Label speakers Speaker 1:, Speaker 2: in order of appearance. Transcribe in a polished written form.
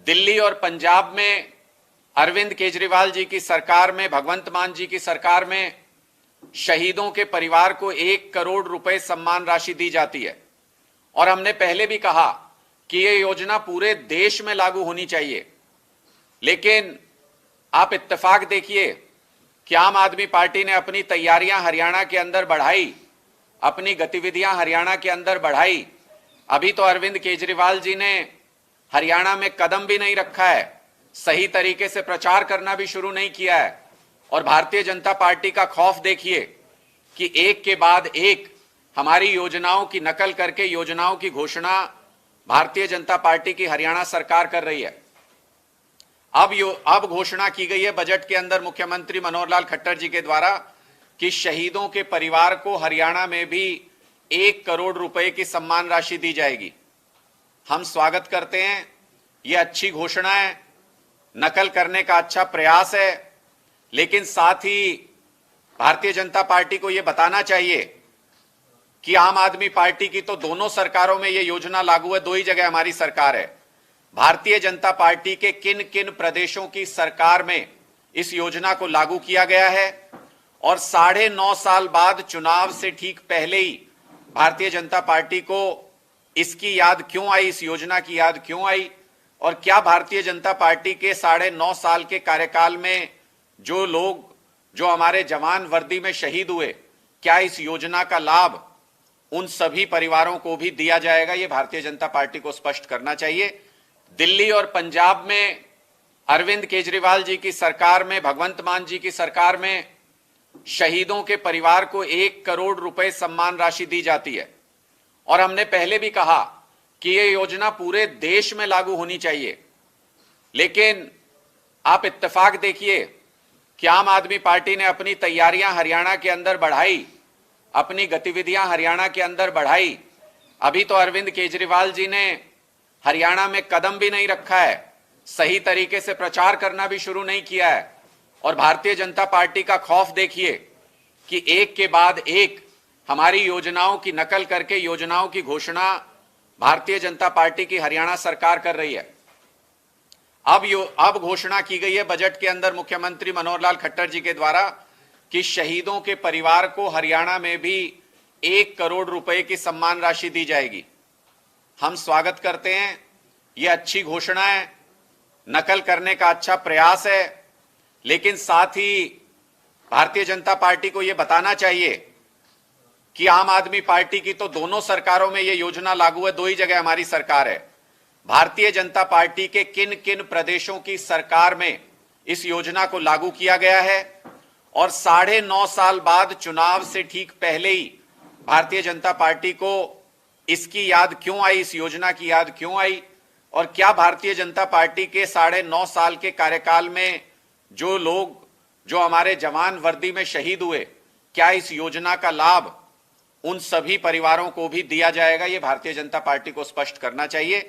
Speaker 1: दिल्ली और पंजाब में अरविंद केजरीवाल जी की सरकार में, भगवंत मान जी की सरकार में शहीदों के परिवार को 1 करोड़ रुपए सम्मान राशि दी जाती है। और हमने पहले भी कहा कि यह योजना पूरे देश में लागू होनी चाहिए। लेकिन आप इत्तेफाक देखिए कि आम आदमी पार्टी ने अपनी तैयारियां हरियाणा के अंदर बढ़ाई, अपनी गतिविधियां हरियाणा के अंदर बढ़ाई। अभी तो अरविंद केजरीवाल जी ने हरियाणा में कदम भी नहीं रखा है, सही तरीके से प्रचार करना भी शुरू नहीं किया है। और भारतीय जनता पार्टी का खौफ देखिए कि एक के बाद एक हमारी योजनाओं की नकल करके योजनाओं की घोषणा भारतीय जनता पार्टी की हरियाणा सरकार कर रही है। अब घोषणा की गई है बजट के अंदर मुख्यमंत्री मनोहर लाल खट्टर जी के द्वारा कि शहीदों के परिवार को हरियाणा में भी 1 करोड़ रुपए की सम्मान राशि दी जाएगी। हम स्वागत करते हैं, यह अच्छी घोषणा है, नकल करने का अच्छा प्रयास है। लेकिन साथ ही भारतीय जनता पार्टी को यह बताना चाहिए कि आम आदमी पार्टी की तो दोनों सरकारों में यह योजना लागू है, दो ही जगह हमारी सरकार है। भारतीय जनता पार्टी के किन किन प्रदेशों की सरकार में इस योजना को लागू किया गया है और 9.5 साल बाद चुनाव से ठीक पहले ही भारतीय जनता पार्टी को इसकी याद क्यों आई, इस योजना की याद क्यों आई। और क्या भारतीय जनता पार्टी के 9.5 साल के कार्यकाल में जो लोग, जो हमारे जवान वर्दी में शहीद हुए, क्या इस योजना का लाभ उन सभी परिवारों को भी दिया जाएगा? यह भारतीय जनता पार्टी को स्पष्ट करना चाहिए। दिल्ली और पंजाब में अरविंद केजरीवाल जी की सरकार में, भगवंत मान जी की सरकार में शहीदों के परिवार को 1 करोड़ रुपए सम्मान राशि दी जाती है। और हमने पहले भी कहा कि यह योजना पूरे देश में लागू होनी चाहिए। लेकिन आप इत्तेफाक देखिए कि आम आदमी पार्टी ने अपनी तैयारियां हरियाणा के अंदर बढ़ाई, अपनी गतिविधियां हरियाणा के अंदर बढ़ाई। अभी तो अरविंद केजरीवाल जी ने हरियाणा में कदम भी नहीं रखा है, सही तरीके से प्रचार करना भी शुरू नहीं किया है। और भारतीय जनता पार्टी का खौफ देखिए कि एक के बाद एक हमारी योजनाओं की नकल करके योजनाओं की घोषणा भारतीय जनता पार्टी की हरियाणा सरकार कर रही है। अब घोषणा की गई है बजट के अंदर मुख्यमंत्री मनोहर लाल खट्टर जी के द्वारा कि शहीदों के परिवार को हरियाणा में भी 1 करोड़ रुपए की सम्मान राशि दी जाएगी। हम स्वागत करते हैं, यह अच्छी घोषणा है, नकल करने का अच्छा प्रयास है। लेकिन साथ ही भारतीय जनता पार्टी को यह बताना चाहिए कि आम आदमी पार्टी की तो दोनों सरकारों में यह योजना लागू है, दो ही जगह हमारी सरकार है। भारतीय जनता पार्टी के किन किन प्रदेशों की सरकार में इस योजना को लागू किया गया है और 9.5 साल बाद चुनाव से ठीक पहले ही भारतीय जनता पार्टी को इसकी याद क्यों आई, इस योजना की याद क्यों आई। और क्या भारतीय जनता पार्टी के 9.5 साल के कार्यकाल में जो लोग, जो हमारे जवान वर्दी में शहीद हुए, क्या इस योजना का लाभ उन सभी परिवारों को भी दिया जाएगा? यह भारतीय जनता पार्टी को स्पष्ट करना चाहिए।